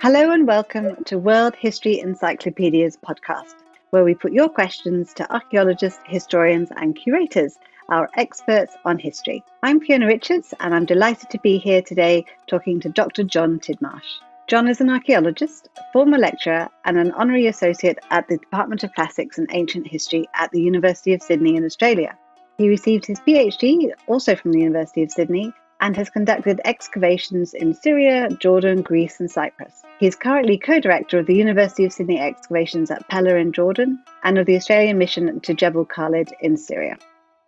Hello and welcome to World History Encyclopedia's podcast, where we put your questions to archaeologists, historians and curators, our experts on history. I'm Fiona Richards and I'm delighted to be here today talking to Dr. John Tidmarsh. John is an archaeologist, former lecturer and an honorary associate at the Department of Classics and Ancient History at the University of Sydney in Australia. He received his PhD also from the University of Sydney and has conducted excavations in Syria, Jordan, Greece and Cyprus. He is currently co-director of the University of Sydney excavations at Pella in Jordan and of the Australian mission to Jebel Khalid in Syria.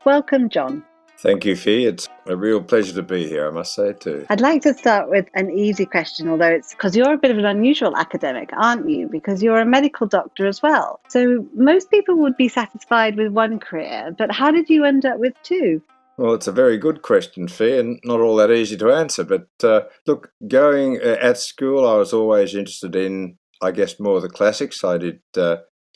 Welcome, John. Thank you, Fee. It's a real pleasure to be here, I must say too. I'd like to start with an easy question, although it's because you're a bit of an unusual academic, aren't you? Because you're a medical doctor as well. So most people would be satisfied with one career, but how did you end up with two? Well, it's a very good question, Fee, and not all that easy to answer. But look, going at school, I was always interested in, I guess, more the classics. I did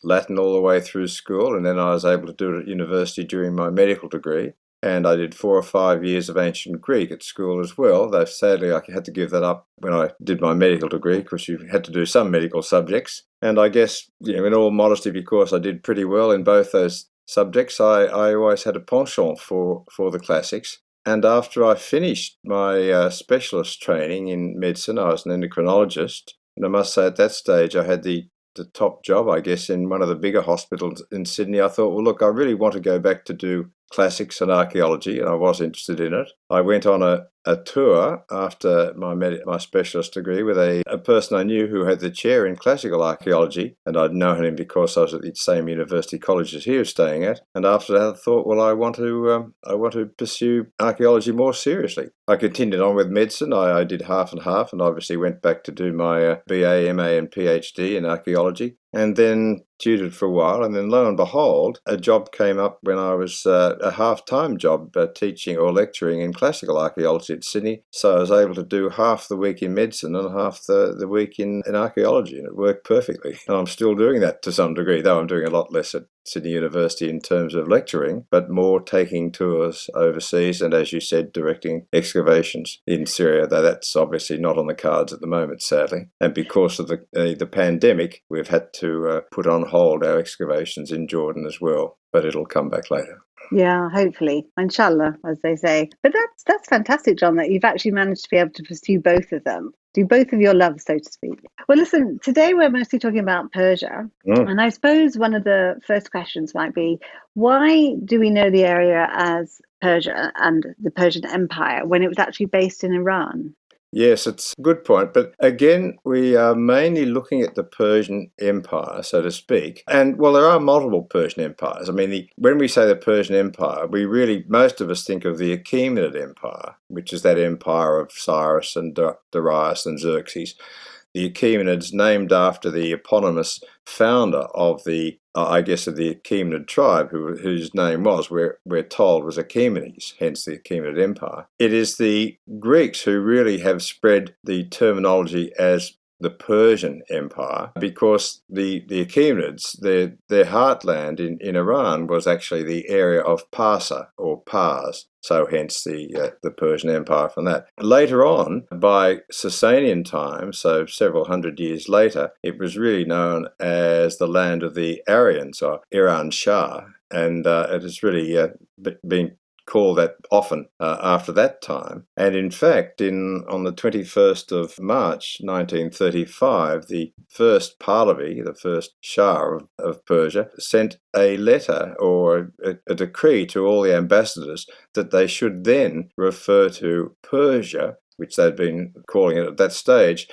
Latin all the way through school, and then I was able to do it at university during my medical degree. And I did 4 or 5 years of ancient Greek at school as well, though sadly I had to give that up when I did my medical degree because you had to do some medical subjects. And I guess, in all modesty, because I did pretty well in both those subjects, I always had a penchant for the classics. And after I finished my specialist training in medicine, I was an endocrinologist. And I must say at that stage I had the top job, I guess, in one of the bigger hospitals in Sydney. I thought, well, look, I really want to go back to do classics and archaeology, and I was interested in it. I went on a tour after my specialist degree with a person I knew who had the chair in classical archaeology, and I'd known him because I was at the same university college as he was staying at. And after that, I thought, well, I want to pursue archaeology more seriously. I continued on with medicine. I did half and half, and obviously went back to do my BA, MA, and PhD in archaeology. And then tutored for a while, and then lo and behold, a job came up when I was a half-time job teaching or lecturing in classical archaeology at Sydney. So I was able to do half the week in medicine and half the week in archaeology, and it worked perfectly. And I'm still doing that to some degree, though I'm doing a lot less at Sydney University in terms of lecturing, but more taking tours overseas and, as you said, directing excavations in Syria, though that's obviously not on the cards at the moment, sadly. And because of the pandemic, we've had to put on hold our excavations in Jordan as well, but it'll come back later. Yeah, hopefully, inshallah, as they say. But that's fantastic, John, that you've actually managed to be able to pursue both of them, do both of your loves, so to speak. Well, listen, today we're mostly talking about Persia. And I suppose one of the first questions might be, why do we know the area as Persia and the Persian Empire when it was actually based in Iran? Yes, it's a good point. But again, we are mainly looking at the Persian Empire, so to speak. And, well, there are multiple Persian empires. I mean, when we say the Persian Empire, most of us think of the Achaemenid Empire, which is that empire of Cyrus and Darius and Xerxes. The Achaemenids, named after the eponymous founder of the Achaemenid tribe, whose name we're told was Achaemenes, hence the Achaemenid Empire. It is the Greeks who really have spread the terminology as the Persian Empire, because the Achaemenids, their heartland in Iran was actually the area of Parsa or Pars, so hence the Persian Empire from that. Later on, by Sasanian time, so several hundred years later, it was really known as the land of the Aryans, or Iran Shah, and it has really been called that often after that time. And in fact, on the 21st of March 1935, the first Pahlavi, the first Shah of Persia, sent a letter or a decree to all the ambassadors that they should then refer to Persia, which they'd been calling it at that stage,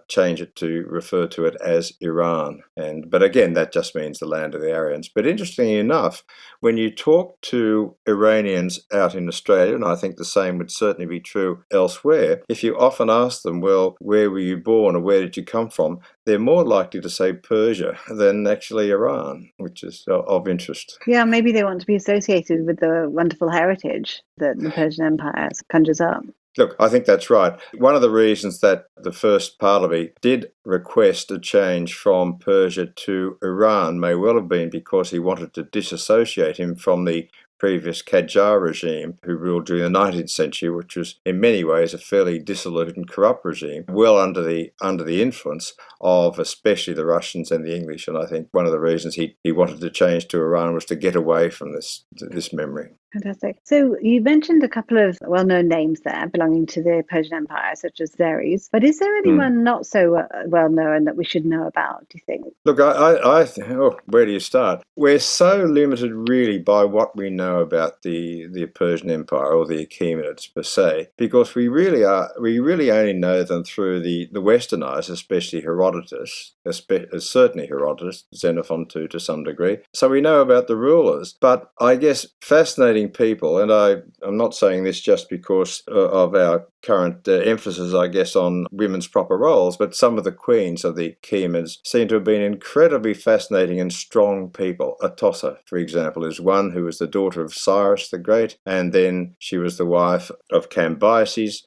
change it to refer to it as Iran. But again, that just means the land of the Aryans. But interestingly enough, when you talk to Iranians out in Australia, and I think the same would certainly be true elsewhere, if you often ask them, well, where were you born or where did you come from, they're more likely to say Persia than actually Iran, which is of interest. Yeah, maybe they want to be associated with the wonderful heritage that the Persian Empire conjures up. Look, I think that's right. One of the reasons that the first Pahlavi did request a change from Persia to Iran may well have been because he wanted to disassociate him from the previous Qajar regime who ruled during the 19th century, which was in many ways a fairly dissolute and corrupt regime, well under the influence of especially the Russians and the English. And I think one of the reasons he wanted to change to Iran was to get away from this memory. Fantastic. So you mentioned a couple of well-known names there belonging to the Persian Empire, such as Xerxes. But is there anyone not so well-known that we should know about, do you think? Look, I think, where do you start? We're so limited really by what we know about the Persian Empire or the Achaemenids per se, because we really only know them through the Western eyes, especially Herodotus, certainly Herodotus, Xenophon too to some degree. So we know about the rulers, but I guess fascinating people, and I'm not saying this just because of our current emphasis, I guess, on women's proper roles, but some of the queens of the Achaemenids seem to have been incredibly fascinating and strong people. Atossa, for example, is one who was the daughter of Cyrus the Great, and then she was the wife of Cambyses'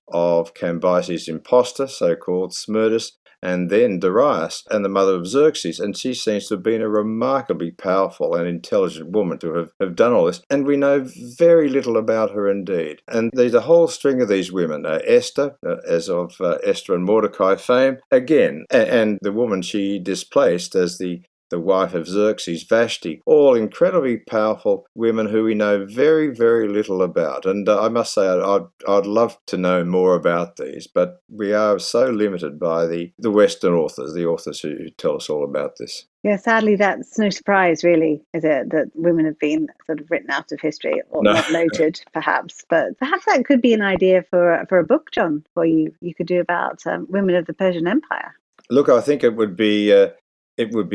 impostor, so-called Smerdis, and then Darius, and the mother of Xerxes, and she seems to have been a remarkably powerful and intelligent woman to have done all this, and we know very little about her indeed. And there's a whole string of these women, Esther, as of Esther and Mordecai fame, again, and the woman she displaced as the wife of Xerxes, Vashti, all incredibly powerful women who we know very, very little about. And I must say, I'd love to know more about these, but we are so limited by the Western authors, the authors who tell us all about this. Yeah, sadly, that's no surprise, really, is it, that women have been sort of written out of history, or not noted, perhaps. But perhaps that could be an idea for a book, John, for you could do about women of the Persian Empire. Look, I think it would be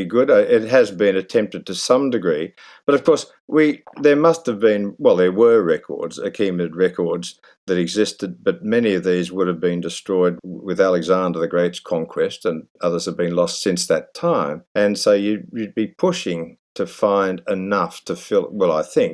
good. It has been attempted to some degree, but of course there must have been, there were records, Achaemenid records that existed, but many of these would have been destroyed with Alexander the Great's conquest, and others have been lost since that time. And so you'd be pushing to find enough to fill,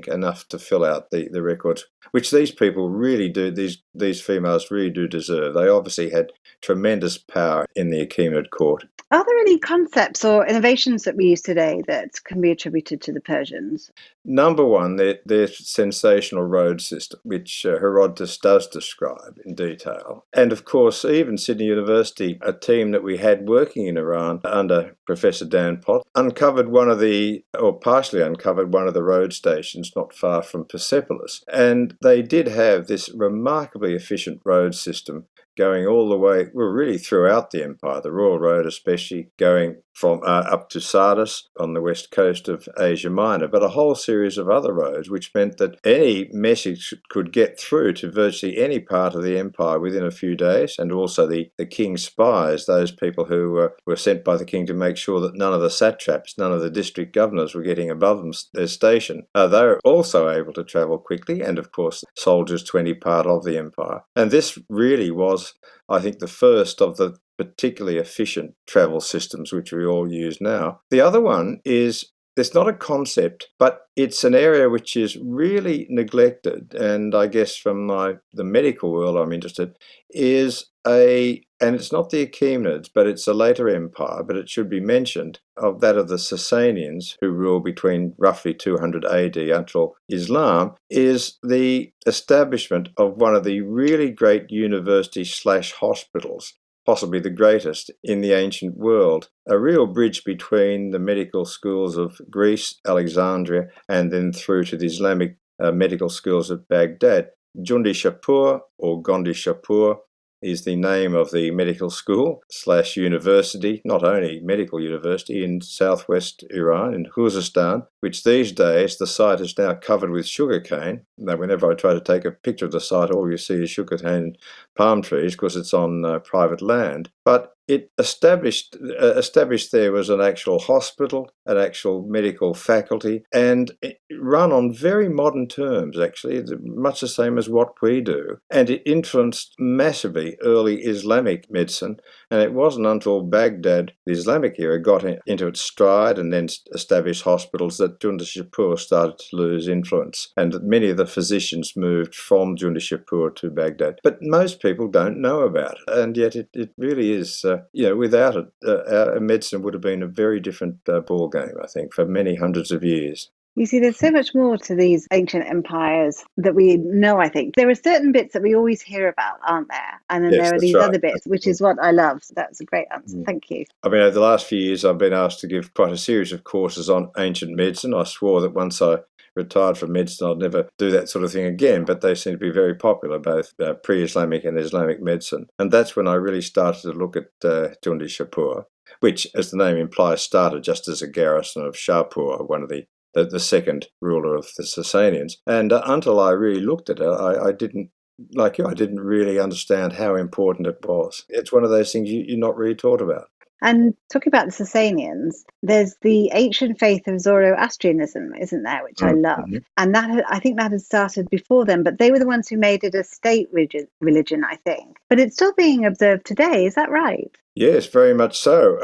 enough to fill out the records, which these people really do, these females really do deserve. They obviously had tremendous power in the Achaemenid court. Are there any concepts or innovations that we use today that can be attributed to the Persians? Number one, their sensational road system, which Herodotus does describe in detail. And of course, even Sydney University, a team that we had working in Iran under Professor Dan Pott, partially uncovered one of the road stations not far from Persepolis. And they did have this remarkably efficient road system going all the way, really throughout the empire, the Royal Road especially, going from up to Sardis on the west coast of Asia Minor, but a whole series of other roads, which meant that any message could get through to virtually any part of the empire within a few days, and also the king's spies, those people who were sent by the king to make sure that none of the satraps, none of the district governors were getting above them, their station. They were also able to travel quickly, and of course soldiers to any part of the empire. And this really was, I think, the first of the particularly efficient travel systems which we all use now. The other one is, it's not a concept, but it's an area which is really neglected, and I guess from the medical world I'm interested, and it's not the Achaemenids, but it's a later empire, but it should be mentioned, of that of the Sasanians, who ruled between roughly 200 AD until Islam, is the establishment of one of the really great universities/hospitals, possibly the greatest in the ancient world, a real bridge between the medical schools of Greece, Alexandria, and then through to the Islamic medical schools of Baghdad. Jundi Shapur, or Gondi Shapur, is the name of the medical school/university, not only medical university, in southwest Iran, in Khuzestan, which these days the site is now covered with sugarcane. Now, whenever I try to take a picture of the site, all you see is sugarcane palm trees because it's on private land. But it established there was an actual hospital, an actual medical faculty, and it run on very modern terms, actually, much the same as what we do. And it influenced massively early Islamic medicine, and it wasn't until Baghdad, the Islamic era, got into its stride and then established hospitals that Jundi Shapur started to lose influence, and that many of the physicians moved from Jundi Shapur to Baghdad. But most people don't know about it, and yet it really is... without it, our medicine would have been a very different ball game, I think, for many hundreds of years. You see, there's so much more to these ancient empires that we know, I think. There are certain bits that we always hear about, aren't there? And then Yes, there are that's these right. other bits, which is what I love. So that's a great answer. Thank you. I mean, over the last few years, I've been asked to give quite a series of courses on ancient medicine. I swore that once I retired from medicine, I'd never do that sort of thing again, but they seem to be very popular, both pre-Islamic and Islamic medicine. And that's when I really started to look at Tundi Shapur, which, as the name implies, started just as a garrison of Shapur, one of the second ruler of the Sasanians. And until I really looked at it, I didn't, like you, I didn't really understand how important it was. It's one of those things you're not really taught about. And talking about the Sasanians, there's the ancient faith of Zoroastrianism, isn't there, which I love. Mm-hmm. And I think that had started before them, but they were the ones who made it a state religion, I think. But it's still being observed today, is that right? Yes, very much so.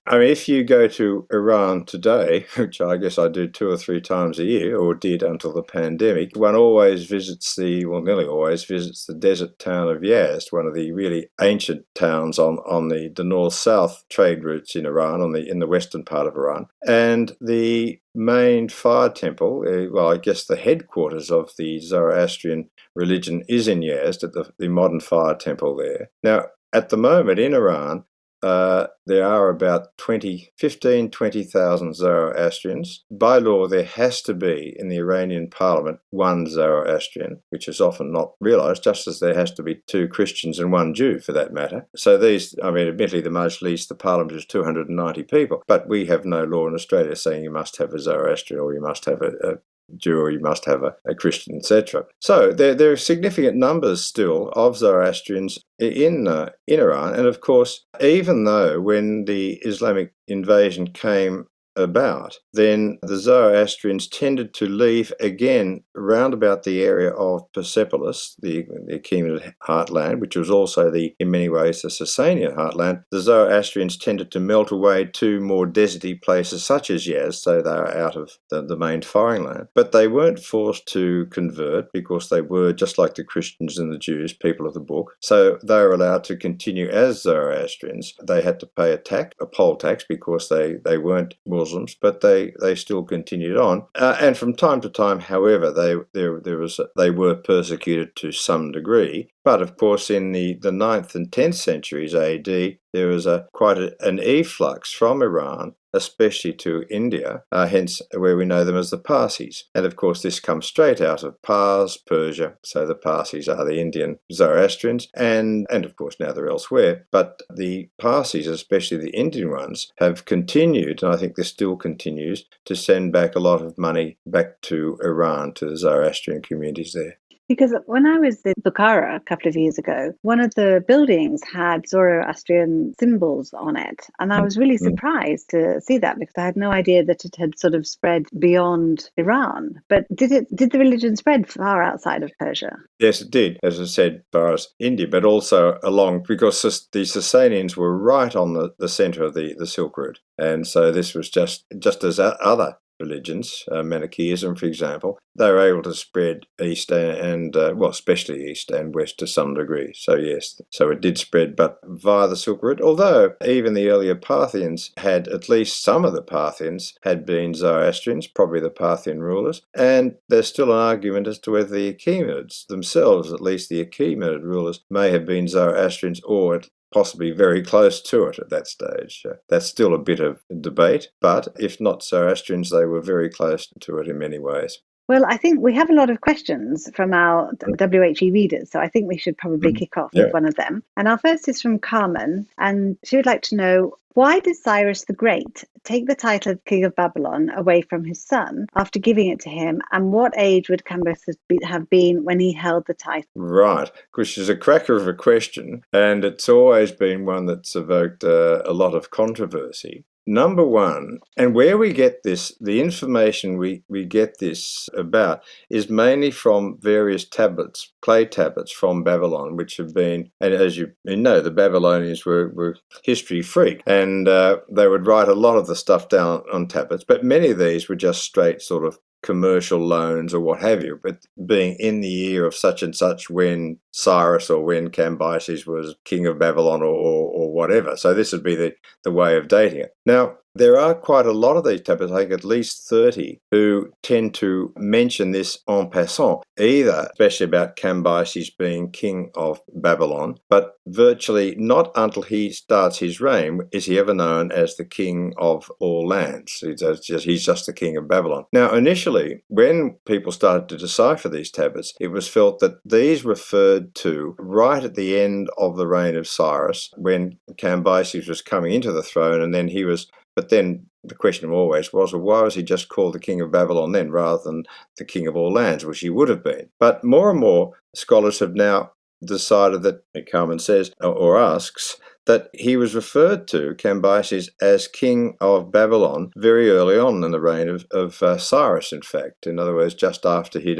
I mean, if you go to Iran today, which I guess I do 2 or 3 times a year, or did until the pandemic, one always visits nearly always visits the desert town of Yazd, one of the really ancient towns on the north-south trade routes in Iran, in the western part of Iran. And the main fire temple, I guess the headquarters of the Zoroastrian religion is in Yazd, at the modern fire temple there. Now, at the moment in Iran, there are about 20,000 Zoroastrians. By law, there has to be in the Iranian parliament 1 Zoroastrian, which is often not realised, just as there has to be 2 Christians and 1 Jew, for that matter. So admittedly, the Majlis, the parliament is 290 people, but we have no law in Australia saying you must have a Zoroastrian or you must have a Jew or you must have a Christian, etc. So there are significant numbers still of Zoroastrians in Iran. And of course, even though when the Islamic invasion came about, then the Zoroastrians tended to leave again round about the area of Persepolis, the Achaemenid heartland, which was also in many ways the Sasanian heartland. The Zoroastrians tended to melt away to more deserty places such as Yazd, so they are out of the main firing land. But they weren't forced to convert because they were, just like the Christians and the Jews, people of the book. So they were allowed to continue as Zoroastrians. They had to pay a poll tax, because they weren't Muslims, but they still continued on. And from time to time, however, they were persecuted to some degree. But of course, in the 9th and 10th centuries AD, there was quite an efflux from Iran, especially to India, hence where we know them as the Parsis. And of course, this comes straight out of Pars, Persia. So the Parsis are the Indian Zoroastrians, and of course now they're elsewhere. But the Parsis, especially the Indian ones, have continued, and I think this still continues, to send back a lot of money back to Iran, to the Zoroastrian communities there. Because when I was in Bukhara a couple of years ago, one of the buildings had Zoroastrian symbols on it. And I was really surprised to see that, because I had no idea that it had sort of spread beyond Iran. But did the religion spread far outside of Persia? Yes, it did, as I said, as far as India, but also along, because the Sasanians were right on the centre of the Silk Route. And so this was just as other religions, Manichaeism, for example, they were able to spread east and especially east and west to some degree. So yes, so it did spread, but via the Silk Route. Although even the earlier Parthians had, at least some of the Parthians had been Zoroastrians, probably the Parthian rulers, and there's still an argument as to whether the Achaemenids themselves, at least the Achaemenid rulers, may have been Zoroastrians or possibly very close to it at that stage. That's still a bit of debate, but if not Zoroastrians, they were very close to it in many ways. Well, I think we have a lot of questions from our WHE readers, so I think we should probably kick off with one of them. And our first is from Carmen, and she would like to know, why did Cyrus the Great take the title of King of Babylon away from his son after giving it to him, and what age would Cambyses have been when he held the title? Right, which is a cracker of a question, and it's always been one that's evoked a lot of controversy. Number one, and where we get this, the information we get this about is mainly from various tablets, clay tablets from Babylon, which have been, and as you know, the Babylonians were history freak, and they would write a lot of the stuff down on tablets, but many of these were just straight sort of commercial loans or what have you, but being in the year of such and such when Cyrus or when Cambyses was king of Babylon or whatever. So this would be the way of dating it. Now, there are quite a lot of these tablets, I think at least 30, who tend to mention this en passant, either, especially about Cambyses being king of Babylon, but virtually not until he starts his reign is he ever known as the king of all lands. He's just the king of Babylon. Now, initially, when people started to decipher these tablets, it was felt that these referred to right at the end of the reign of Cyrus, when Cambyses was coming into the throne, and then he was. But then the question always was, well, why was he just called the king of Babylon then rather than the king of all lands, which he would have been? But more and more scholars have now decided that, Carmen says, or asks, that he was referred to, Cambyses, as king of Babylon very early on in the reign of Cyrus, in fact. In other words, just after he'd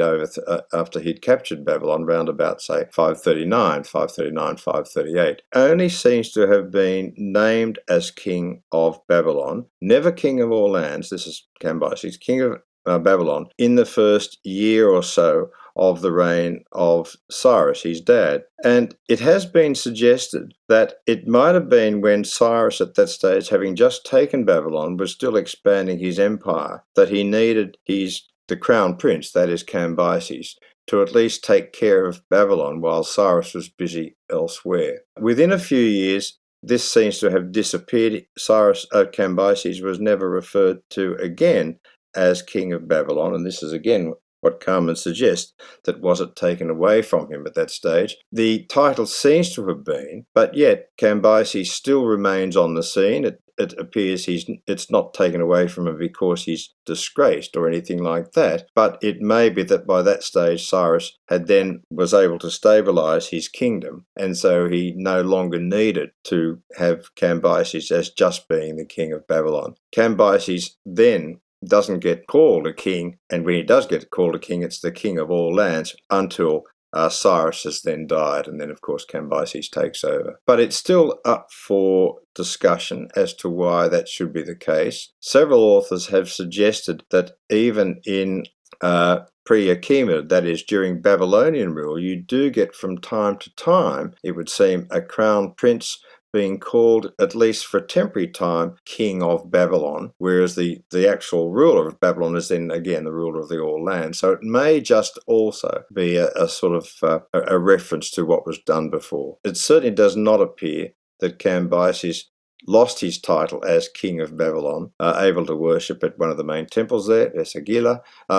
captured Babylon, round about, say, 539, 538. Only seems to have been named as king of Babylon, never king of all lands. This is Cambyses, king of Babylon, in the first year or so of the reign of Cyrus, his dad. And it has been suggested that it might have been when Cyrus at that stage, having just taken Babylon, was still expanding his empire, that he needed the crown prince, that is Cambyses, to at least take care of Babylon while Cyrus was busy elsewhere. Within a few years, this seems to have disappeared. Cambyses was never referred to again as king of Babylon, and this is again what Carmen suggests, that was it taken away from him at that stage. The title seems to have been, but yet Cambyses still remains on the scene. It appears it's not taken away from him because he's disgraced or anything like that, but it may be that by that stage Cyrus was able to stabilize his kingdom, and so he no longer needed to have Cambyses as just being the king of Babylon. Cambyses then doesn't get called a king, and when he does get called a king, it's the king of all lands until Cyrus has then died, and then of course Cambyses takes over. But it's still up for discussion as to why that should be the case. Several authors have suggested that even in pre-Achaemenid, that is during Babylonian rule, you do get from time to time, it would seem, a crown prince being called, at least for a temporary time, king of Babylon, whereas the actual ruler of Babylon is then again the ruler of the all land. So it may just also be a sort of a reference to what was done before. It certainly does not appear that Cambyses lost his title as king of Babylon, able to worship at one of the main temples there, Esagila,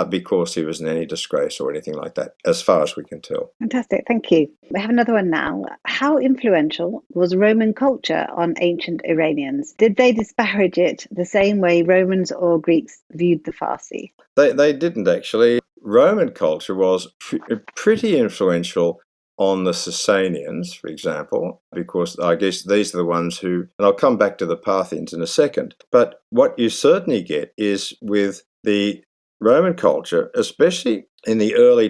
because he was in any disgrace or anything like that, as far as we can tell. Fantastic, thank you. We have another one now. How influential was Roman culture on ancient Iranians? Did they disparage it the same way Romans or Greeks viewed the Farsi? They didn't actually. Roman culture was pretty influential on the Sasanians, for example, because I guess these are the ones who, and I'll come back to the Parthians in a second, but what you certainly get is with the Roman culture, especially in the early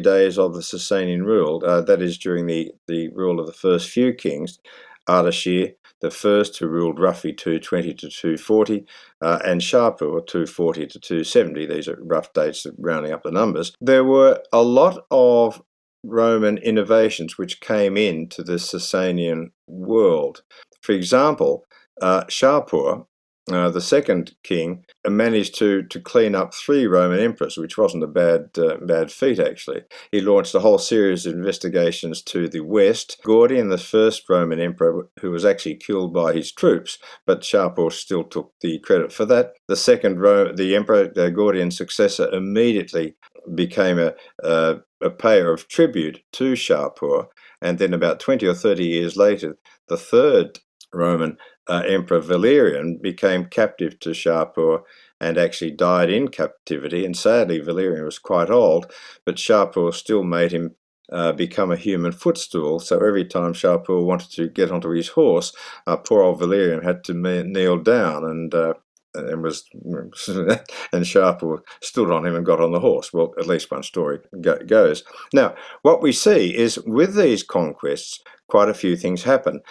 days of the Sasanian rule, that is during the rule of the first few kings, Ardashir the first, who ruled roughly 220 to 240, and Shapur 240 to 270. These are rough dates rounding up the numbers. There were a lot of Roman innovations which came into the Sasanian world. For example, Shapur, the second king, managed to clean up 3 Roman emperors, which wasn't a bad feat, actually. He launched a whole series of investigations to the west. Gordian, the first Roman emperor, who was actually killed by his troops, but Shapur still took the credit for that. The second, the emperor, Gordian's successor, immediately became a payer of tribute to Shapur, and then about 20 or 30 years later, the third Roman Emperor Valerian became captive to Shapur and actually died in captivity. And sadly, Valerian was quite old, but Shapur still made him become a human footstool. So every time Shapur wanted to get onto his horse, poor old Valerian had to kneel down and Shapur stood on him and got on the horse. Well, at least one story goes. Now, what we see is with these conquests, quite a few things happen.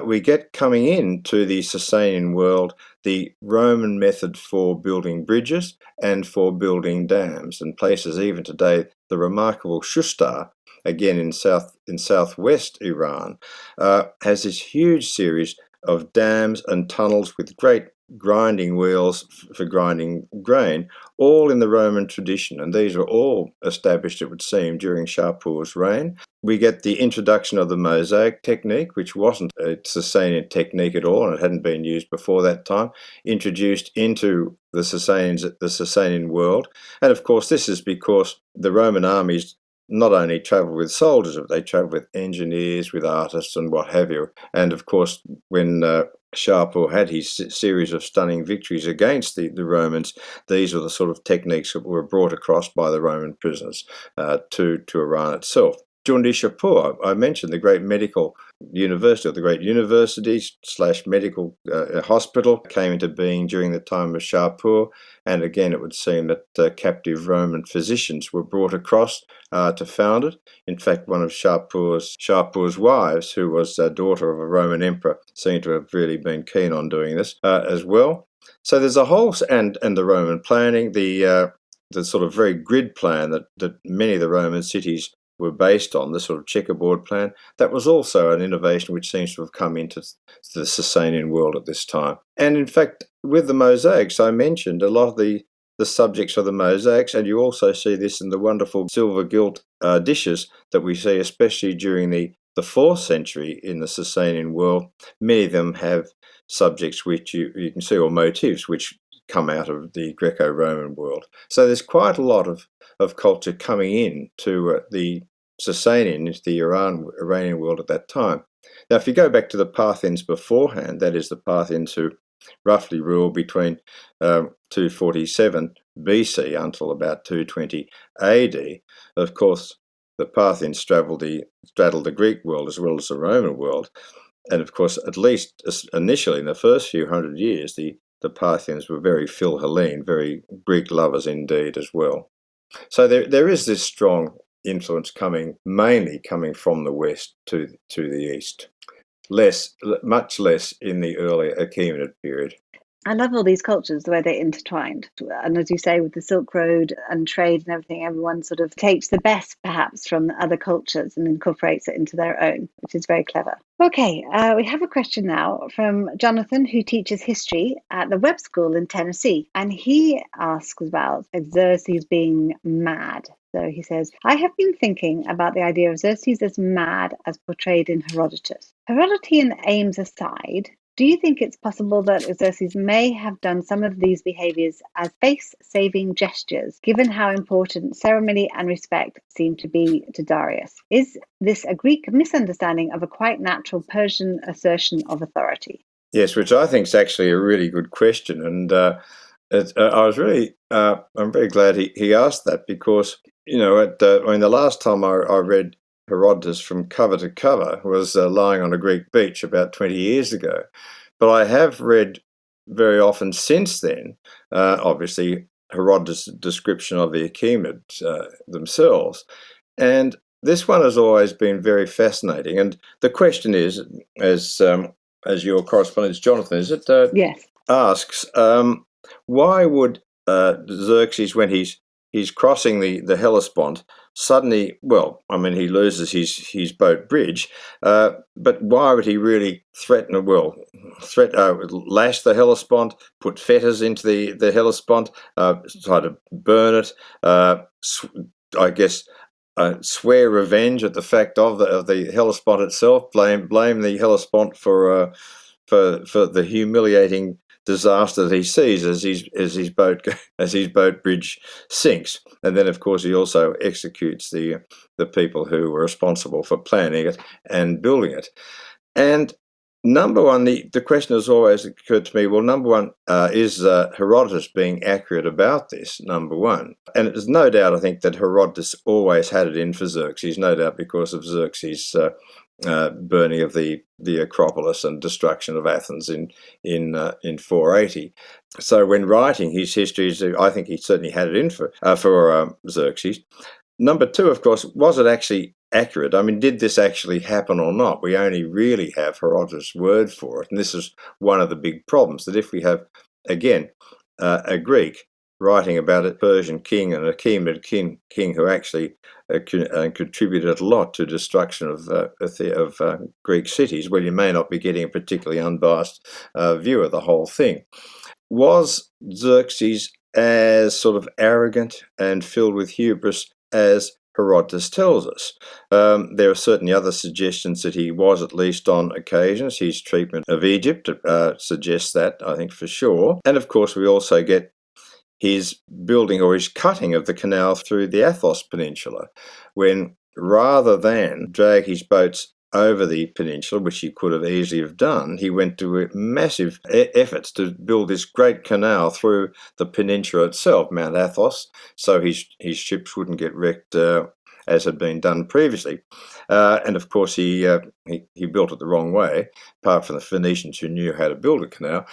We get coming into the Sasanian world the Roman method for building bridges and for building dams, and places even today the remarkable Shustar again in southwest Iran, has this huge series of dams and tunnels with great grinding wheels for grinding grain, all in the Roman tradition. And these were all established, it would seem, during Shapur's reign. We get the introduction of the mosaic technique, which wasn't a Sasanian technique at all, and it hadn't been used before that time, introduced into the Sasanian world. And of course, this is because the Roman armies not only travelled with soldiers, but they travelled with engineers, with artists, and what have you. And of course, when Shapur had his series of stunning victories against the Romans, these were the sort of techniques that were brought across by the Roman prisoners to Iran itself. Jundi Shapur, I mentioned the great medical university, or the great university / medical hospital, came into being during the time of Shapur. And again, it would seem that captive Roman physicians were brought across to found it. In fact, one of Shapur's wives, who was a daughter of a Roman emperor, seemed to have really been keen on doing this as well. So there's a whole, and the Roman planning, the sort of very grid plan that many of the Roman cities were based on, the sort of checkerboard plan, that was also an innovation which seems to have come into the Sasanian world at this time. And in fact, with the mosaics, I mentioned a lot of the subjects of the mosaics, and you also see this in the wonderful silver gilt dishes that we see, especially during the 4th century in the Sasanian world. Many of them have subjects which you can see, or motifs which come out of the Greco-Roman world. So there's quite a lot of culture coming in to the Sasanian, into the Iranian world at that time. Now, if you go back to the Parthians beforehand, that is the Parthians who roughly ruled between 247 BC until about 220 AD, of course, the Parthians straddled the Greek world as well as the Roman world. And of course, at least initially in the first few hundred years, the Parthians were very Phil-Hellene, very Greek lovers indeed as well. So there is this strong influence mainly coming from the west to the east. Much less in the earlier Achaemenid period. I love all these cultures, the way they're intertwined. And as you say, with the Silk Road and trade and everything, everyone sort of takes the best, perhaps, from other cultures and incorporates it into their own, which is very clever. Okay, we have a question now from Jonathan, who teaches history at the Webb School in Tennessee. And he asks about Xerxes being mad. So he says, I have been thinking about the idea of Xerxes as mad as portrayed in Herodotus. Herodotian aims aside, do you think it's possible that Xerxes may have done some of these behaviors as face-saving gestures, given how important ceremony and respect seem to be to Darius? Is this a Greek misunderstanding of a quite natural Persian assertion of authority? Yes, which I think is actually a really good question. And I'm very glad he asked that, because, the last time I read Herodotus from cover to cover was lying on a Greek beach about 20 years ago. But I have read very often since then, obviously, Herodotus' description of the Achaemenids themselves. And this one has always been very fascinating. And the question is, as your correspondent Jonathan, is it? Yes. Asks, why would Xerxes, when he's crossing the Hellespont, suddenly, he loses his boat bridge, but why would he really lash the Hellespont, put fetters into the Hellespont, try to burn it, swear revenge at the fact of the Hellespont itself, blame the Hellespont for the humiliating disaster that he sees as his boat bridge sinks. And then, of course, he also executes the people who were responsible for planning it and building it. And number one, the question has always occurred to me, well, number one, is Herodotus being accurate about this, number one? And there's no doubt, I think, that Herodotus always had it in for Xerxes, no doubt because of Xerxes' burning of the Acropolis and destruction of Athens in 480. So when writing his histories, I think he certainly had it in for Xerxes. Number two, of course, was it actually accurate? I mean, did this actually happen or not? We only really have Herodotus' word for it. And this is one of the big problems, that if we have, again, a Greek writing about a Persian king and Achaemenid king who actually contributed a lot to destruction of Greek cities. Well, you may not be getting a particularly unbiased view of the whole thing. Was Xerxes as sort of arrogant and filled with hubris as Herodotus tells us? There are certainly other suggestions that he was, at least on occasions. His treatment of Egypt suggests that, I think, for sure. And of course, we also get his building or his cutting of the canal through the Athos Peninsula, when rather than drag his boats over the peninsula, which he could have easily have done, he went to massive efforts to build this great canal through the peninsula itself, Mount Athos, so his ships wouldn't get wrecked as had been done previously. And of course, he built it the wrong way, apart from the Phoenicians who knew how to build a canal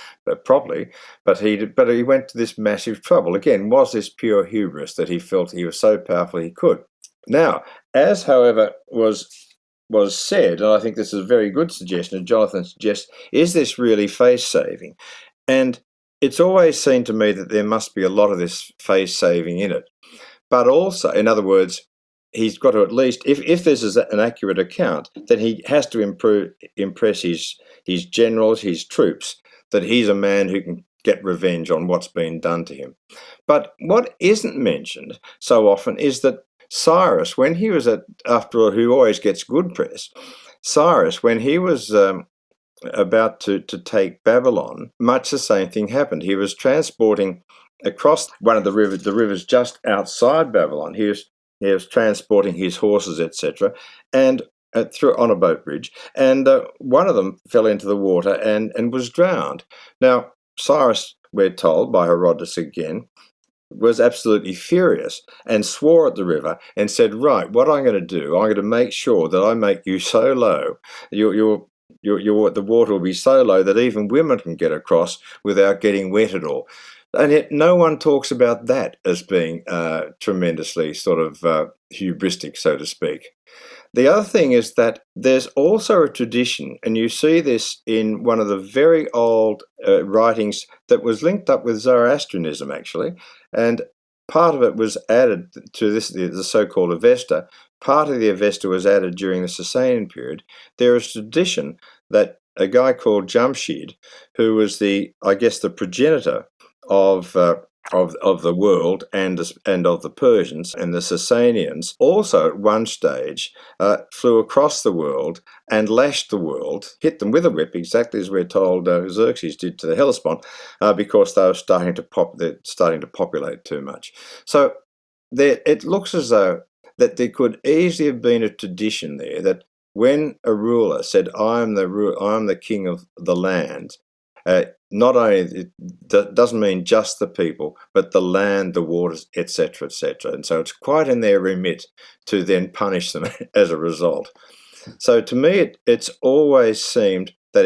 properly. But he went to this massive trouble. Again, was this pure hubris that he felt he was so powerful he could? Now, as however was said, and I think this is a very good suggestion, and Jonathan suggests, is this really face-saving? And it's always seemed to me that there must be a lot of this face-saving in it. But also, in other words, he's got to at least, if this is an accurate account, then he has to impress his generals, his troops, that he's a man who can get revenge on what's been done to him. But what isn't mentioned so often is that Cyrus, when he was after all, who always gets good press, Cyrus, when he was about to take Babylon, much the same thing happened. He was transporting across one of the rivers just outside Babylon. He was transporting his horses, etc., and through on a boat bridge, and one of them fell into the water and was drowned. Now, Cyrus, we're told by Herodotus again, was absolutely furious and swore at the river and said, right, what I'm going to do, I'm going to make sure that I make you so low, the water will be so low that even women can get across without getting wet at all. And yet no one talks about that as being tremendously sort of hubristic, so to speak. The other thing is that there's also a tradition, and you see this in one of the very old writings that was linked up with Zoroastrianism, actually, and part of it was added to this, the so-called Avesta. Part of the Avesta was added during the Sasanian period. There is tradition that a guy called Jamshid, who was the progenitor of the world and of the Persians and the Sasanians, also at one stage flew across the world and lashed the world, hit them with a whip, exactly as we're told Xerxes did to the Hellespont, because they were starting to populate too much. So it looks as though that there could easily have been a tradition there that when a ruler said, "I am the king of the land," not only it doesn't mean just the people, but the land, the waters, etc., etc. And so it's quite in their remit to then punish them as a result. So to me, it's always seemed that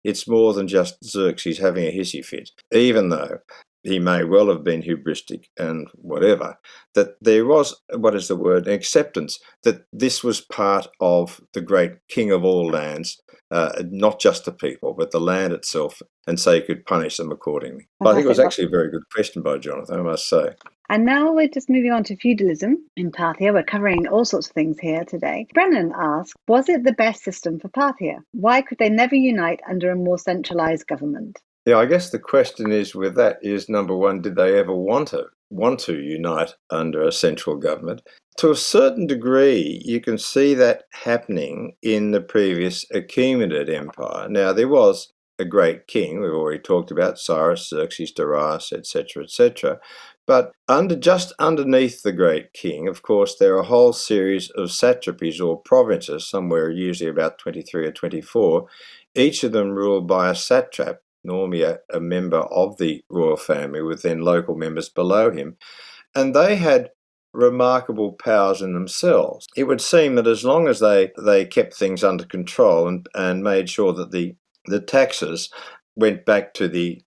it's more than just Xerxes having a hissy fit, even though he may well have been hubristic and whatever, that there was, an acceptance that this was part of the great king of all lands, not just the people, but the land itself, and so you could punish them accordingly. But I think it was actually a very good question by Jonathan, I must say. And now we're just moving on to feudalism in Parthia. We're covering all sorts of things here today. Brennan asks, was it the best system for Parthia? Why could they never unite under a more centralised government? Yeah, I guess the question is with that is, number one, did they ever want to unite under a central government? To a certain degree, you can see that happening in the previous Achaemenid Empire. Now, there was a great king, we've already talked about, Cyrus, Xerxes, Darius, etc., etc. But just underneath the great king, of course, there are a whole series of satrapies or provinces, somewhere usually about 23 or 24, each of them ruled by a satrap, normally a member of the royal family, with then local members below him, and they had remarkable powers in themselves. It would seem that as long as they kept things under control and made sure that the taxes went back to the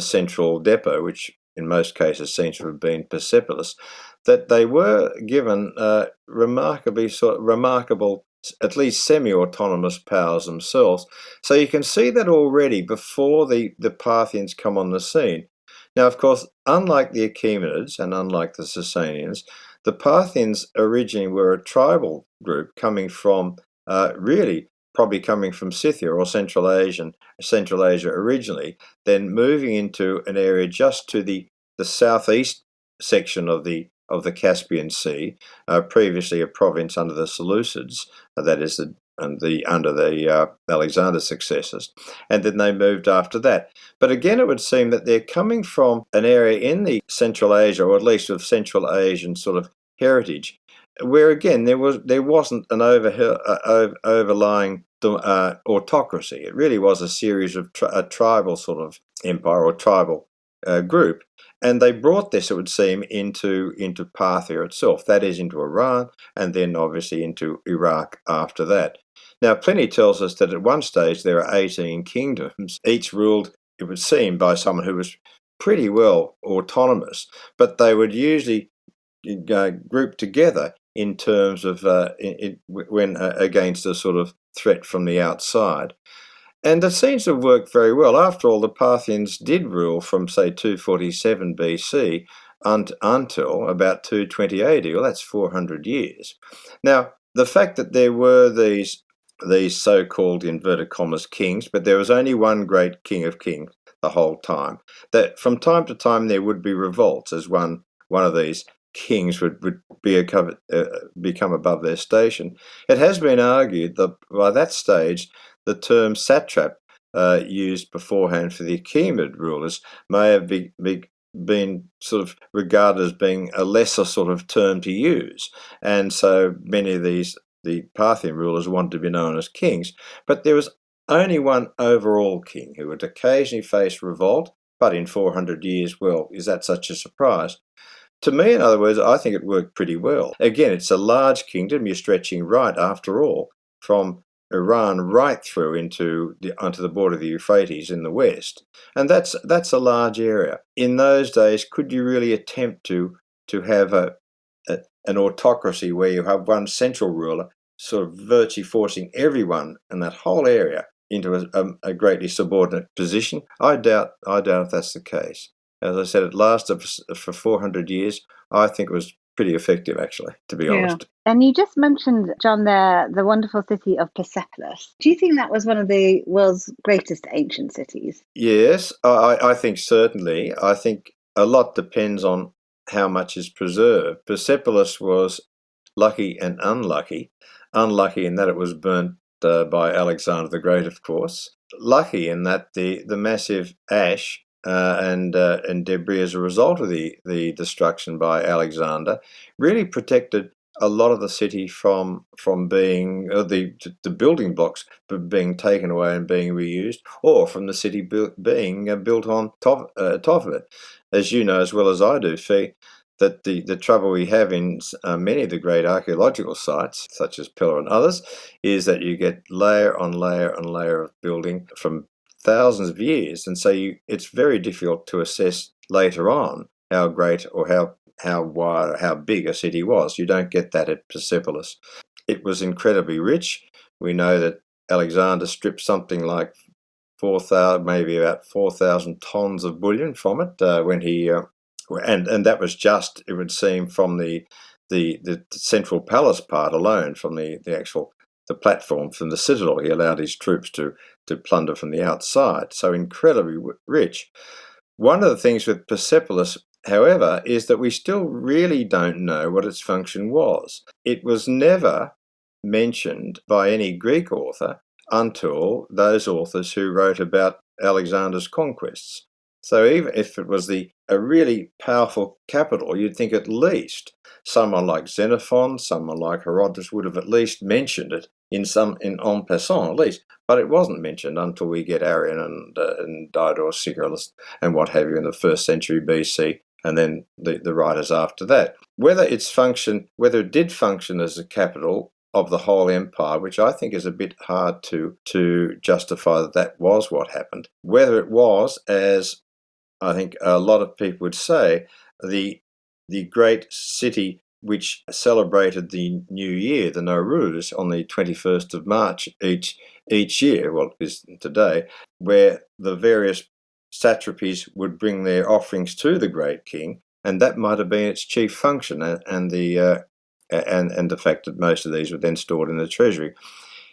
central depot, which in most cases seems to have been Persepolis, that they were given remarkable, at least semi-autonomous powers themselves. So you can see that already before the Parthians come on the scene. Now, of course, unlike the Achaemenids and unlike the Sasanians, the Parthians originally were a tribal group coming from really probably coming from Scythia or Central Asia originally, then moving into an area just to the southeast section of the Caspian Sea, previously a province under the Seleucids, that is under the Alexander's successors, and then they moved after that. But again, it would seem that they're coming from an area in the Central Asia, or at least of Central Asian sort of heritage, where again there wasn't an overlying autocracy. It really was a series of a tribal sort of empire or tribal group, and they brought this, it would seem, into Parthia itself, that is, into Iran, and then obviously into Iraq after that. Now, Pliny tells us that at one stage there are 18 kingdoms, each ruled, it would seem, by someone who was pretty well autonomous, but they would usually group together in terms of when against a sort of threat from the outside. And it seems to have worked very well. After all, the Parthians did rule from, say, 247 BC until about 220 AD. Well, that's 400 years. Now, the fact that there were these so-called, inverted commas, kings, but there was only one great king of kings the whole time, that from time to time there would be revolts as one of these kings would become above their station. It has been argued that by that stage the term satrap used beforehand for the Achaemenid rulers may have been sort of regarded as being a lesser sort of term to use, and so many of the Parthian rulers wanted to be known as kings, but there was only one overall king who would occasionally face revolt, but in 400 years, well, is that such a surprise? To me, in other words, I think it worked pretty well. Again, it's a large kingdom. You're stretching right, after all, from Iran right through onto the border of the Euphrates in the west, and that's a large area. In those days, could you really attempt to have an autocracy where you have one central ruler sort of virtually forcing everyone in that whole area into a greatly subordinate position? I doubt if that's the case. As I said, it lasted for 400 years. I think it was pretty effective, actually, to be honest. And you just mentioned, John, there, the wonderful city of Persepolis. Do you think that was one of the world's greatest ancient cities? Yes, I think certainly. I think a lot depends on how much is preserved. Persepolis was lucky and unlucky. Unlucky in that it was burnt by Alexander the Great, of course. Lucky in that the massive ash and debris as a result of the destruction by Alexander really protected a lot of the city from being the building blocks being taken away and being reused, or from the city being built on top of it. As you know as well as I do, Fee, that the trouble we have in many of the great archaeological sites, such as Pella and others, is that you get layer on layer on layer of building from thousands of years, and so it's very difficult to assess later on how great or how wide or how big a city was. You don't get that at Persepolis. It was incredibly rich. We know that Alexander stripped something like 4,000, maybe about 4,000 tons of bullion from it when he and that was just, it would seem, from the central palace part alone, from the platform from the citadel. He allowed his troops to plunder from the outside. So incredibly rich. One of the things with Persepolis, however, is that we still really don't know what its function was. It was never mentioned by any Greek author until those authors who wrote about Alexander's conquests. So even if it was a really powerful capital, you'd think at least someone like Xenophon, someone like Herodotus would have at least mentioned it in en passant at least. But it wasn't mentioned until we get Arrian and Diodorus Siculus and what have you in the 1st century BC, and then the writers after that. Whether it did function as a capital of the whole empire, which I think is a bit hard to justify that was what happened. Whether it was, as I think a lot of people would say, the great city which celebrated the New Year, the Nowruz, on the 21st of March each year, well, it is today, where the various satrapies would bring their offerings to the great king, and that might have been its chief function, and the fact that most of these were then stored in the treasury.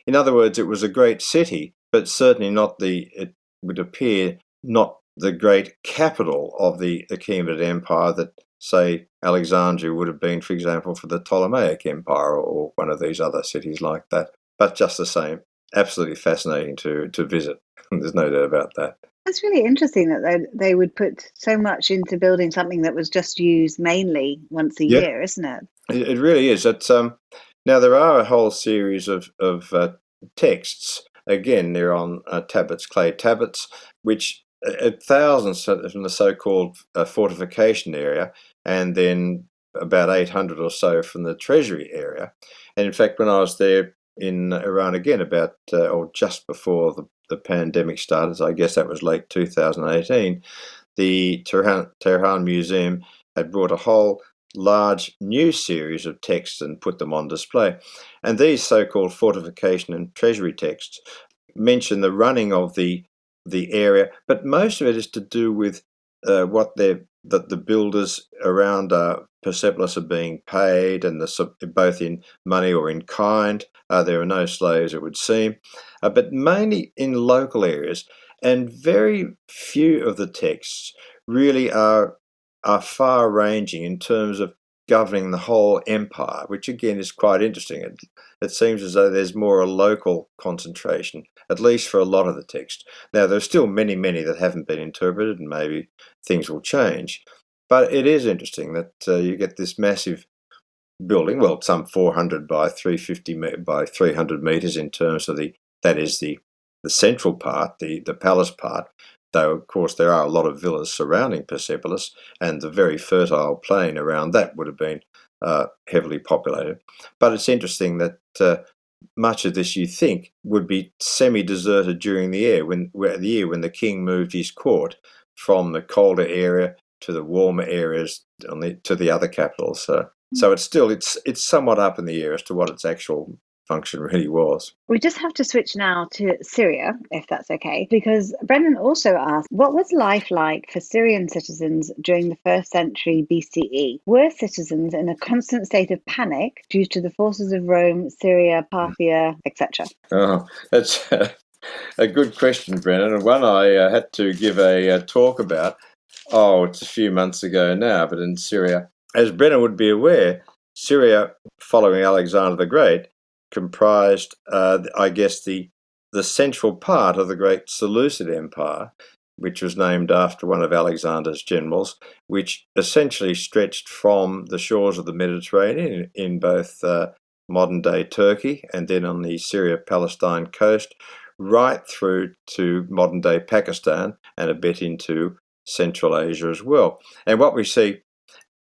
In other words, it was a great city, but certainly not it would appear, not the great capital of the Achaemenid Empire that, say, Alexandria would have been, for example, for the Ptolemaic Empire or one of these other cities like that. But just the same, absolutely fascinating to visit. There's no doubt about that. That's really interesting that they would put so much into building something that was just used mainly once a year, isn't it? It really is. It's now there are a whole series of texts. Again, they're on tablets, clay tablets, which thousands from the so-called fortification area, and then about 800 or so from the treasury area. And in fact, when I was there in Iran again, about or just before the pandemic started, so I guess that was late 2018, the Tehran Museum had brought a whole large new series of texts and put them on display. And these so-called fortification and treasury texts mention the running of the area, but most of it is to do with what the builders around Persepolis are being paid, and both in money or in kind. There are no slaves, it would seem, but mainly in local areas. And very few of the texts really are far-ranging in terms of governing the whole empire, which again is quite interesting. It seems as though there's more a local concentration, at least for a lot of the text. Now, there's still many that haven't been interpreted, and maybe things will change. But it is interesting that you get this massive building, well, some 400 by 350 by 300 meters in terms of the central part, the palace part. Though, of course, there are a lot of villas surrounding Persepolis, and the very fertile plain around that would have been heavily populated. But it's interesting that much of this, you think, would be semi-deserted during the year when the king moved his court from the colder area to the warmer areas to the other capitals. So it's somewhat up in the air as to what its actual function really was. We just have to switch now to Syria, if that's okay, because Brennan also asked, what was life like for Syrian citizens during the 1st century BCE? Were citizens in a constant state of panic due to the forces of Rome, Syria, Parthia, etc.? Oh, that's a good question, Brennan, and one I had to give a talk about. It's a few months ago now, but in Syria. As Brennan would be aware, Syria, following Alexander the Great, comprised, I guess, the central part of the great Seleucid Empire, which was named after one of Alexander's generals, which essentially stretched from the shores of the Mediterranean in both modern-day Turkey and then on the Syria-Palestine coast, right through to modern-day Pakistan and a bit into Central Asia as well. And what we see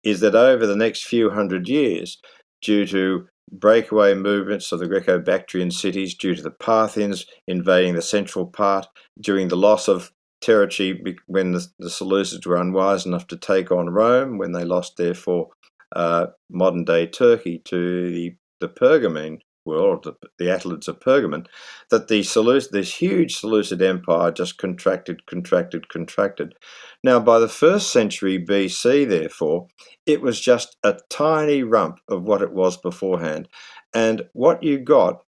is that over the next few hundred years, due to breakaway movements of the Greco-Bactrian cities, due to the Parthians invading the central part, during the loss of territory when the Seleucids were unwise enough to take on Rome, when they lost, therefore, modern-day Turkey to the Pergamene world, the Attalids of Pergamon, that this huge Seleucid Empire just contracted. Now, by the 1st century BC, therefore, it was just a tiny rump of what it was beforehand. And what you got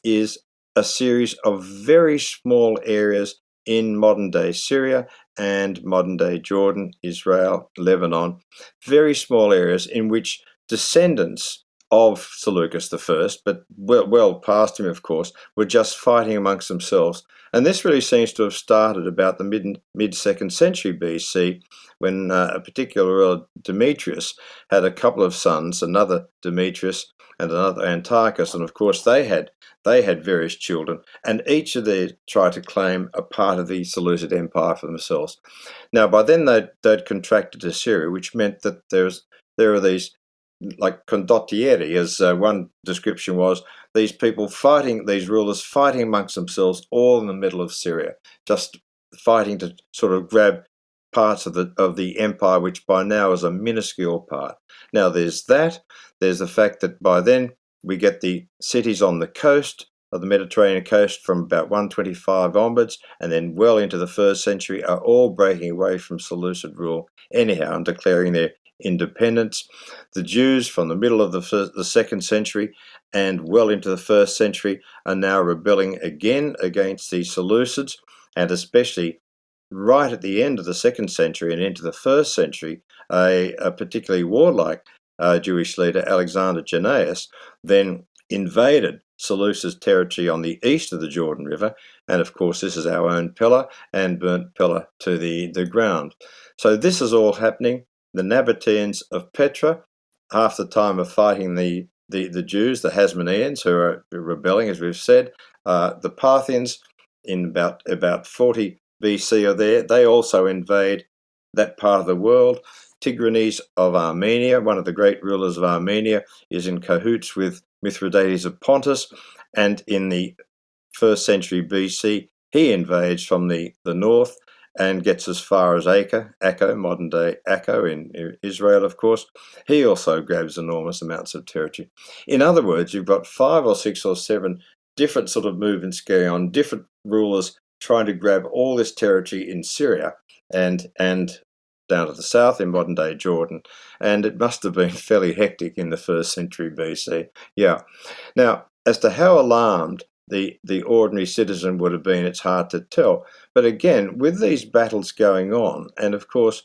is a series of very small areas in modern-day Syria and modern-day Jordan, Israel, Lebanon, very small areas in which descendants of Seleucus I, but well past him, of course, were just fighting amongst themselves. And this really seems to have started about the mid-2nd century BC, when a particular ruler, Demetrius, had a couple of sons, another Demetrius and another Antiochus, and of course they had various children, and each of them tried to claim a part of the Seleucid Empire for themselves. Now, by then they'd contracted to Syria, which meant that there are these, like condottieri, as one description was, these rulers fighting amongst themselves all in the middle of Syria, just fighting to sort of grab parts of the empire, which by now is a minuscule part. Now there's the fact that by then we get the cities on the coast, of the Mediterranean coast from about 125 onwards, and then well into the 1st century, are all breaking away from Seleucid rule anyhow and declaring their independence. The Jews from the middle of the 2nd century and well into the 1st century are now rebelling again against the Seleucids, and especially right at the end of the 2nd century and into the 1st century, a particularly warlike Jewish leader, Alexander Jannaeus, then invaded Seleucid territory on the east of the Jordan River, and of course this is our own Pella, and burnt Pella to the ground. So this is all happening. The Nabateans of Petra, half the time of fighting the Jews, the Hasmoneans, who are rebelling, as we've said, the Parthians in about 40 BC are there. They also invade that part of the world. Tigranes of Armenia, one of the great rulers of Armenia, is in cahoots with Mithridates of Pontus, and in the 1st century BC, he invades from the north and gets as far as Akko, modern-day Akko in Israel, of course. He also grabs enormous amounts of territory. In other words, you've got 5 or 6 or 7 different sort of movements going on, different rulers trying to grab all this territory in Syria and down to the south in modern-day Jordan. And it must have been fairly hectic in the 1st century BC. Yeah. Now, as to how alarmed the ordinary citizen would have been, it's hard to tell. But again, with these battles going on, and of course,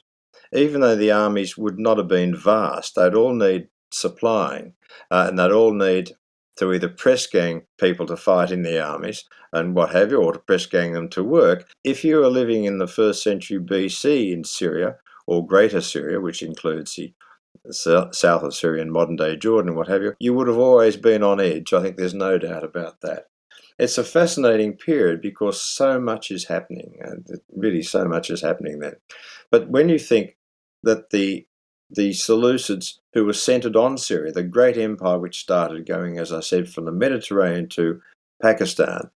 even though the armies would not have been vast, they'd all need supplying, and they'd all need to either press gang people to fight in the armies and what have you, or to press gang them to work. If you were living in the 1st century BC in Syria, or Greater Syria, which includes the south of Syria and modern-day Jordan and what have you, you would have always been on edge. I think there's no doubt about that. It's a fascinating period because so much is happening, and really so much is happening then. But when you think that the Seleucids, who were centered on Syria, the great empire which started going, as I said, from the Mediterranean to Pakistan,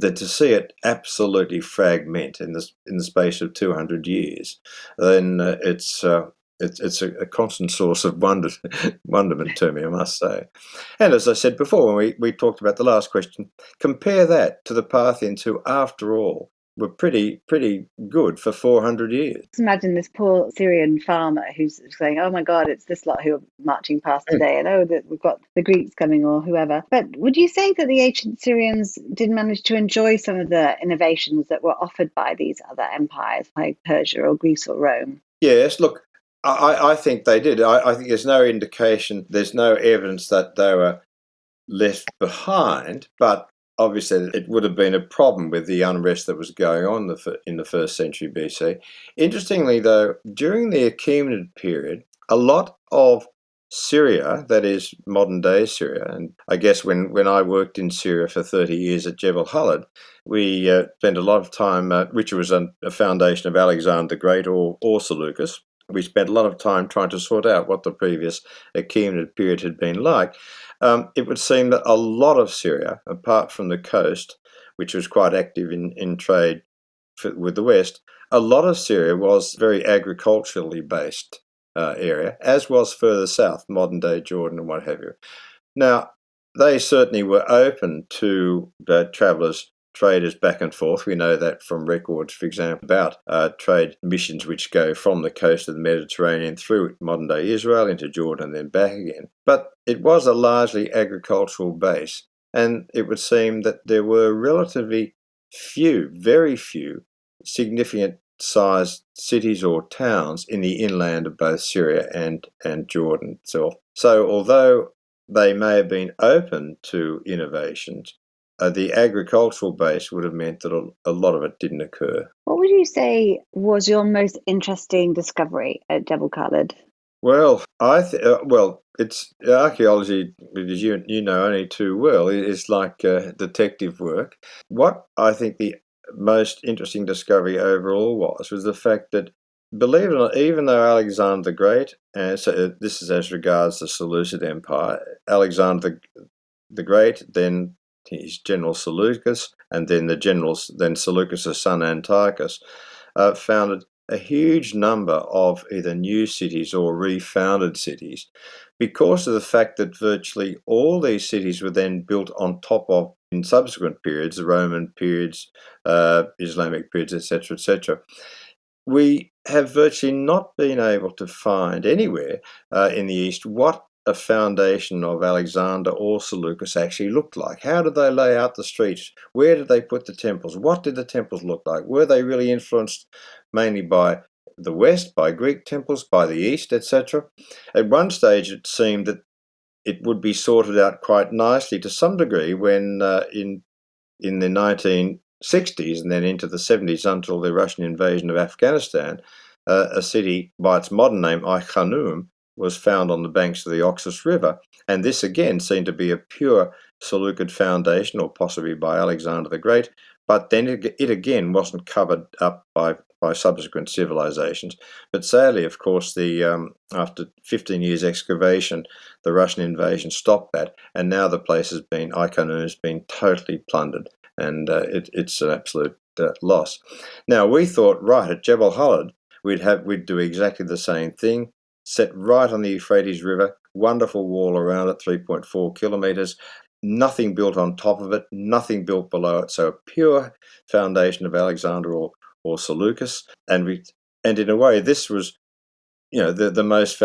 that to see it absolutely fragment in the space of 200 years, then it's a constant source of wonderment to me, I must say. And as I said before, when we talked about the last question, compare that to the Parthians, who, after all, were pretty good for 400 years. Just imagine this poor Syrian farmer who's saying, oh my God, it's this lot who are marching past today, and oh, that we've got the Greeks coming or whoever. But would you say that the ancient Syrians did manage to enjoy some of the innovations that were offered by these other empires like Persia or Greece or Rome? Yes, look, I think they did. I think there's no indication, there's no evidence that they were left behind, but obviously it would have been a problem with the unrest that was going on in the 1st century BC. Interestingly, though, during the Achaemenid period, a lot of Syria, that is modern-day Syria, and I guess when I worked in Syria for 30 years at Jebel Khalid, we spent a lot of time, which was a foundation of Alexander the Great or Seleucus. We spent a lot of time trying to sort out what the previous Achaemenid period had been like. It would seem that a lot of Syria, apart from the coast, which was quite active in trade with the West, a lot of Syria was very agriculturally based area, as was further south, modern-day Jordan and what have you. Now, they certainly were open to travellers, traders back and forth. We know that from records, for example, about trade missions which go from the coast of the Mediterranean through modern-day Israel into Jordan and then back again. But it was a largely agricultural base, and it would seem that there were relatively few, very few, significant sized cities or towns in the inland of both Syria and Jordan itself. So although they may have been open to innovations, the agricultural base would have meant that a lot of it didn't occur. What would you say was your most interesting discovery at Jebel Khalid? Well, it's archaeology, because you know only too well, is like detective work. What I think the most interesting discovery overall was the fact that, believe it or not, even though Alexander the Great, and so this is as regards the Seleucid Empire, Alexander the Great, then his general Seleucus, and then Seleucus' son Antiochus, founded a huge number of either new cities or refounded cities, because of the fact that virtually all these cities were then built on top of in subsequent periods, the Roman periods, Islamic periods, etc., etc. We have virtually not been able to find anywhere in the East what a foundation of Alexander or Seleucus actually looked like. How did they lay out the streets? Where did they put the temples? What did the temples look like? Were they really influenced mainly by the West, by Greek temples, by the East, etc.? At one stage it seemed that it would be sorted out quite nicely to some degree when in the 1960s and then into the 70s until the Russian invasion of Afghanistan, a city by its modern name, Ai-Khanum, was found on the banks of the Oxus River. And this again seemed to be a pure Seleucid foundation, or possibly by Alexander the Great, but then it again wasn't covered up by subsequent civilizations. But sadly, of course, after 15 years excavation, the Russian invasion stopped that, and now the place Ai-Khanum has been totally plundered, and it's an absolute loss. Now, we thought, right, at Jebel Khalid, we'd do exactly the same thing, set right on the Euphrates River, wonderful wall around it, 3.4 kilometers, nothing built on top of it, nothing built below it, so a pure foundation of Alexander or Seleucus, and in a way this was, the most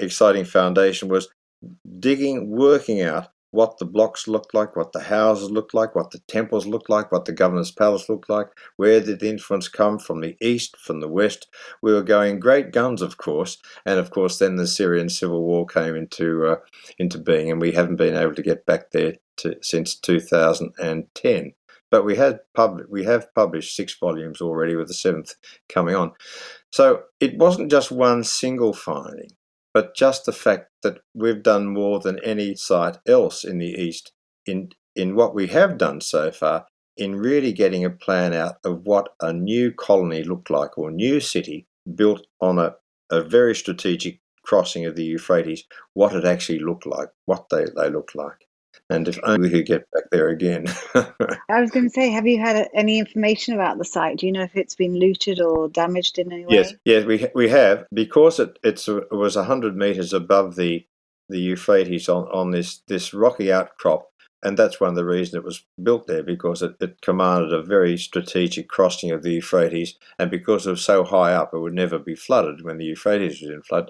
exciting foundation was working out what the blocks looked like, what the houses looked like, what the temples looked like, what the governor's palace looked like, where did the influence come from the east, from the west. We were going great guns, of course, and of course then the Syrian civil war came into being, and we haven't been able to get back there since 2010. But we have published 6 volumes already, with the 7th coming on. So it wasn't just one single finding, but just the fact that we've done more than any site else in the East in what we have done so far, in really getting a plan out of what a new colony looked like, or new city built on a very strategic crossing of the Euphrates, what it actually looked like, what they looked like. And if only we could get back there again. I was going to say, have you had any information about the site? Do you know if it's been looted or damaged in any way? Yes, we have, because it was 100 meters above the Euphrates on this rocky outcrop, and that's one of the reasons it was built there, because it commanded a very strategic crossing of the Euphrates, and because it was so high up, it would never be flooded when the Euphrates was in flood.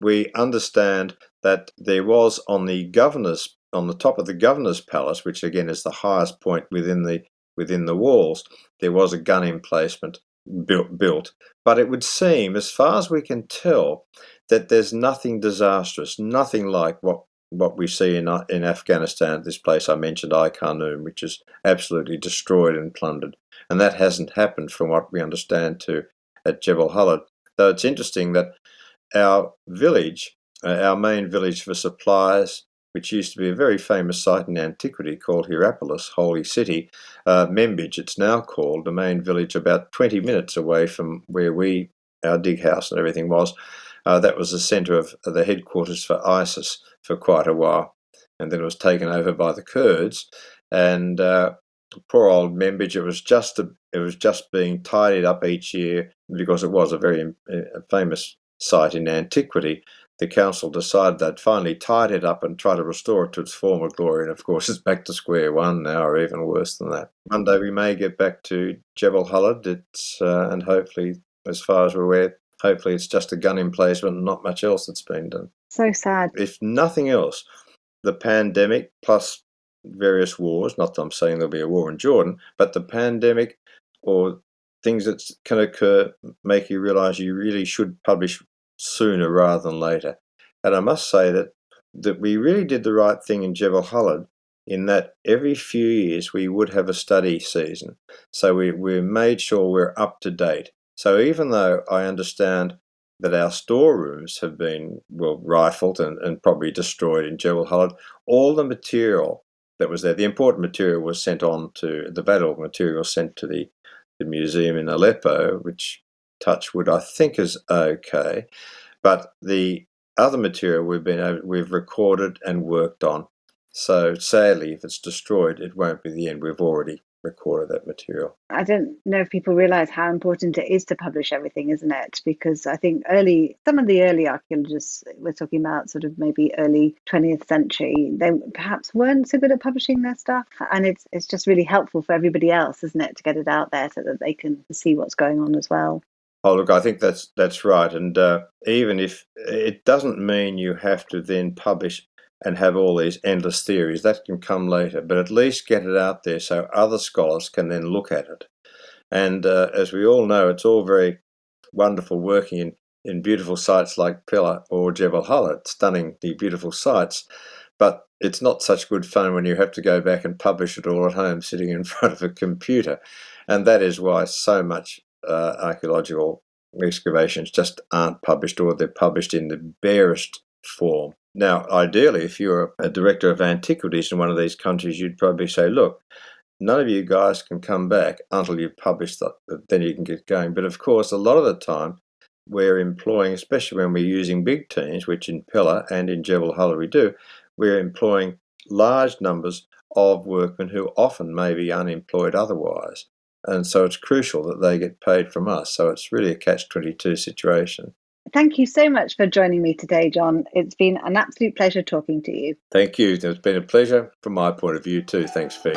We understand that there was on the top of the governor's palace, which again is the highest point within the walls, there was a gun emplacement built, but it would seem, as far as we can tell, that there's nothing disastrous, nothing like what we see in Afghanistan at this place I mentioned, Ai-Khanum, which is absolutely destroyed and plundered, and that hasn't happened from what we understand at Jebel Khalid. Though it's interesting that our village, our main village for supplies, which used to be a very famous site in antiquity called Hierapolis, Holy City, Membridge it's now called, the main village about 20 minutes away from where our dig house and everything was. That was the centre of the headquarters for ISIS for quite a while, and then it was taken over by the Kurds, and poor old Membridge, it was just being tidied up each year, because it was a very famous site in antiquity. The council decided they'd finally tied it up and try to restore it to its former glory, and of course it's back to square one now, or even worse than that. One day we may get back to Jebel Khalid, and hopefully, as far as we're aware, hopefully it's just a gun emplacement and not much else that's been done. So sad. If nothing else, the pandemic plus various wars, not that I'm saying there'll be a war in Jordan, but the pandemic or things that can occur make you realise you really should publish sooner rather than later. And I must say that we really did the right thing in Jebel Khalid, in that every few years we would have a study season. So we made sure we're up to date. So even though I understand that our storerooms have been, rifled and probably destroyed in Jebel Khalid, all the material that was there, the important material was sent on to, the valuable material sent to the museum in Aleppo, which, touch wood, I think is okay. But the other material we've recorded and worked on. So sadly, if it's destroyed, it won't be the end. We've already recorded that material. I don't know if people realise how important it is to publish everything, isn't it? Because I think some of the early archaeologists, we're talking about sort of maybe early 20th century, they perhaps weren't so good at publishing their stuff. And it's just really helpful for everybody else, isn't it, to get it out there so that they can see what's going on as well. Oh, look, I think that's right. And even if it doesn't mean you have to then publish and have all these endless theories, that can come later, but at least get it out there so other scholars can then look at it. And as we all know, it's all very wonderful working in beautiful sites like Pella or Jebel Khalid, stunningly beautiful sites, but it's not such good fun when you have to go back and publish it all at home sitting in front of a computer. And that is why so much archaeological excavations just aren't published, or they're published in the barest form. Now, ideally, if you're a director of antiquities in one of these countries, you'd probably say, look, none of you guys can come back until you've published that, then you can get going. But of course, a lot of the time, we're employing, especially when we're using big teams, which in Pella and in Jebel Khalid we do, we're employing large numbers of workmen who often may be unemployed otherwise. And so it's crucial that they get paid from us. So it's really a catch-22 situation. Thank you so much for joining me today, John. It's been an absolute pleasure talking to you. Thank you. It's been a pleasure from my point of view too. Thanks, Fee.